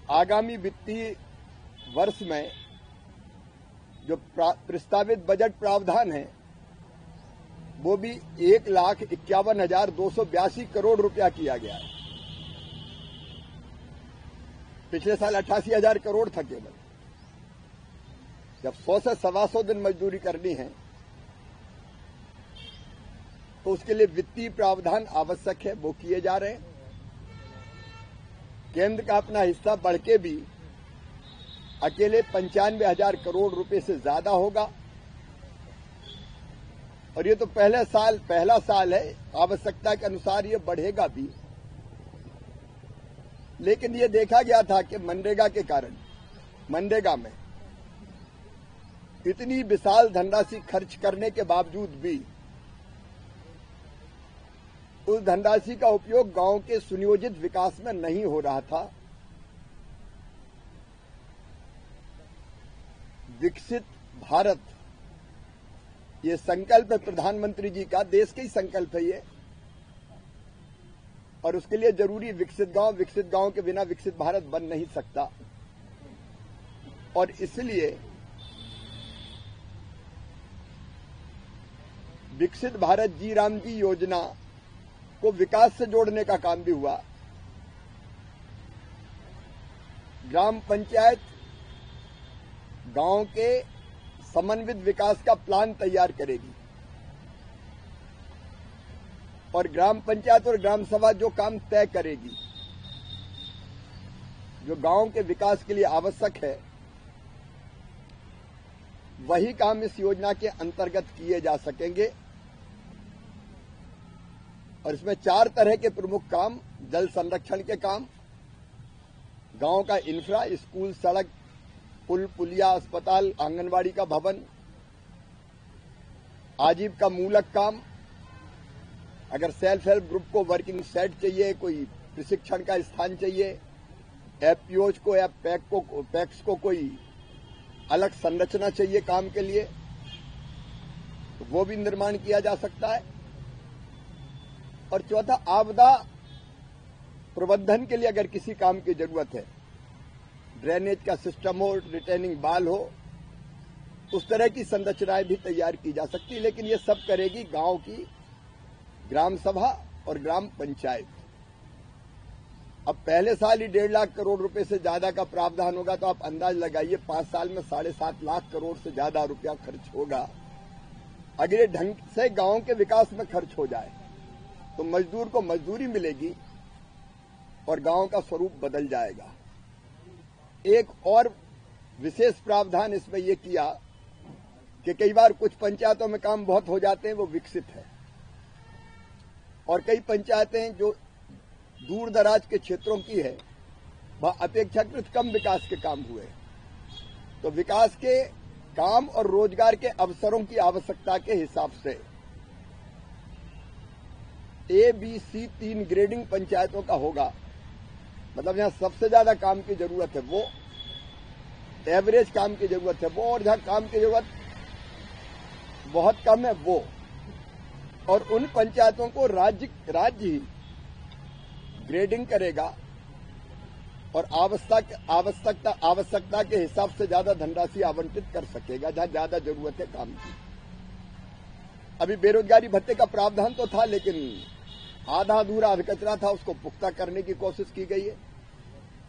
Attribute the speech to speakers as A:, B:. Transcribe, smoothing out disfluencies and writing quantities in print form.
A: आगामी वित्तीय वर्ष में जो प्रस्तावित बजट प्रावधान है वो भी 1,51,282 करोड़ रुपया किया गया है। पिछले साल 88,000 करोड़ था केवल। जब 100 से 125 दिन मजदूरी करनी है तो उसके लिए वित्तीय प्रावधान आवश्यक है, वो किए जा रहे हैं। केंद्र का अपना हिस्सा बढ़ के भी अकेले 95,000 करोड़ रुपए से ज्यादा होगा और ये तो पहला साल है, आवश्यकता के अनुसार ये बढ़ेगा भी। लेकिन ये देखा गया था कि मनरेगा के कारण मनरेगा में इतनी विशाल धनराशि खर्च करने के बावजूद भी उस धनराशि का उपयोग गांव के सुनियोजित विकास में नहीं हो रहा था। विकसित भारत ये संकल्प है प्रधानमंत्री जी का, देश का ही संकल्प है ये, और उसके लिए जरूरी विकसित गांव के बिना विकसित भारत बन नहीं सकता। और इसलिए विकसित भारत जी राम जी योजना को विकास से जोड़ने का काम भी हुआ। ग्राम पंचायत गांव के समन्वित विकास का प्लान तैयार करेगी और ग्राम पंचायत और ग्राम सभा जो काम तय करेगी, जो गांव के विकास के लिए आवश्यक है, वही काम इस योजना के अंतर्गत किए जा सकेंगे। और इसमें 4 तरह के प्रमुख काम: जल संरक्षण के काम, गांव का इंफ्रा, स्कूल, सड़क, पुल, पुलिया, अस्पताल, आंगनबाड़ी का भवन, आजीविका मूलक काम, अगर सेल्फ हेल्प ग्रुप को वर्किंग सेट चाहिए, कोई प्रशिक्षण का स्थान चाहिए, एफपीओज को या पैक्स को कोई अलग संरचना चाहिए काम के लिए, तो वो भी निर्माण किया जा सकता है। और चौथा, आपदा प्रबंधन के लिए अगर किसी काम की जरूरत है, ड्रेनेज का सिस्टम हो, रिटेनिंग बाल हो, उस तरह की संरचनाएं भी तैयार की जा सकती है। लेकिन ये सब करेगी गांव की ग्राम सभा और ग्राम पंचायत। अब पहले साल ही 1.5 लाख करोड़ रुपए से ज्यादा का प्रावधान होगा, तो आप अंदाज लगाइए 5 साल में 7.5 लाख करोड़ से ज्यादा रुपया खर्च होगा। अगर ये ढंग से गांव के विकास में खर्च हो जाए तो मजदूर को मजदूरी मिलेगी और गांव का स्वरूप बदल जाएगा। एक और विशेष प्रावधान इसमें यह किया कि कई बार कुछ पंचायतों में काम बहुत हो जाते हैं, वो विकसित है, और कई पंचायतें जो दूर दराज के क्षेत्रों की है, वह अपेक्षाकृत कम विकास के काम हुए। तो विकास के काम और रोजगार के अवसरों की आवश्यकता के हिसाब से ABC 3 ग्रेडिंग पंचायतों का होगा। मतलब जहां सबसे ज्यादा काम की जरूरत है वो, एवरेज काम की जरूरत है वो, और जहां काम की जरूरत बहुत कम है वो, और उन पंचायतों को राज्य ही ग्रेडिंग करेगा और आवश्यकता के हिसाब से ज्यादा धनराशि आवंटित कर सकेगा जहां ज्यादा जरूरत है काम की। अभी बेरोजगारी भत्ते का प्रावधान तो था, लेकिन आधा अधूरा अधकचरा था, उसको पुख्ता करने की कोशिश की गई है।